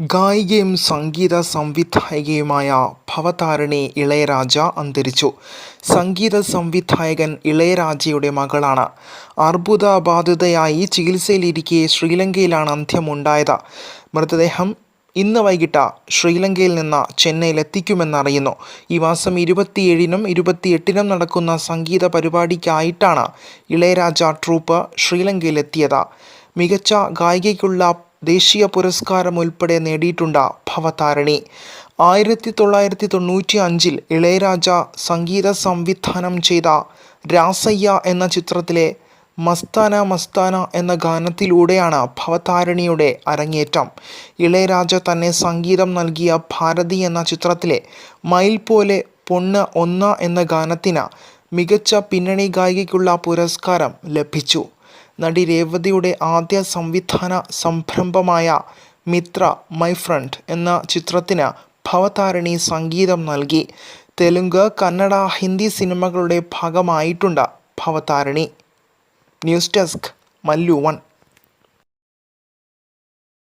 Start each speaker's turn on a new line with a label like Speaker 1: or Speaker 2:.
Speaker 1: ഗായികയും സംഗീത സംവിധായികയുമായ ഭവതാരിണി ഇളയരാജ അന്തരിച്ചു. സംഗീത സംവിധായകൻ ഇളയരാജയുടെ മകളാണ്. അർബുദബാധിതയായി ചികിത്സയിലിരിക്കെ ശ്രീലങ്കയിലാണ് അന്ത്യമുണ്ടായത്. മൃതദേഹം ഇന്ന് വൈകിട്ട് ശ്രീലങ്കയിൽ നിന്ന് ചെന്നൈയിലെത്തിക്കുമെന്നറിയുന്നു. ഈ മാസം 27-നും 28-നും നടക്കുന്ന സംഗീത പരിപാടിക്കായിട്ടാണ് ഇളയരാജ ട്രൂപ്പ് ശ്രീലങ്കയിലെത്തിയത്. മികച്ച ഗായികയ്ക്കുള്ള ദേശീയ പുരസ്കാരം ഉൾപ്പെടെ നേടിയിട്ടുണ്ട് ഭവതാരിണി. 1995 ഇളയരാജ സംഗീത സംവിധാനം ചെയ്ത രാസയ്യ എന്ന ചിത്രത്തിലെ മസ്താന മസ്താന എന്ന ഗാനത്തിലൂടെയാണ് ഭവതാരിണിയുടെ അരങ്ങേറ്റം. ഇളയരാജ തന്നെ സംഗീതം നൽകിയ ഭാരതി എന്ന ചിത്രത്തിലെ മയിൽ പോലെ പൊണ്ണ് ഒന്ന് എന്ന ഗാനത്തിന് മികച്ച പിന്നണി ഗായികയ്ക്കുള്ള പുരസ്കാരം ലഭിച്ചു. നടി രേവതിയുടെ ആദ്യ സംവിധാന സംരംഭമായ മിത്ര മൈ ഫ്രണ്ട് എന്ന ചിത്രത്തിന് ഭവതാരിണി സംഗീതം നൽകി. തെലുങ്ക്, കന്നഡ, ഹിന്ദി സിനിമകളുടെ ഭാഗമായിട്ടുണ്ട് ഭവതാരിണി. News desk Mallu 1.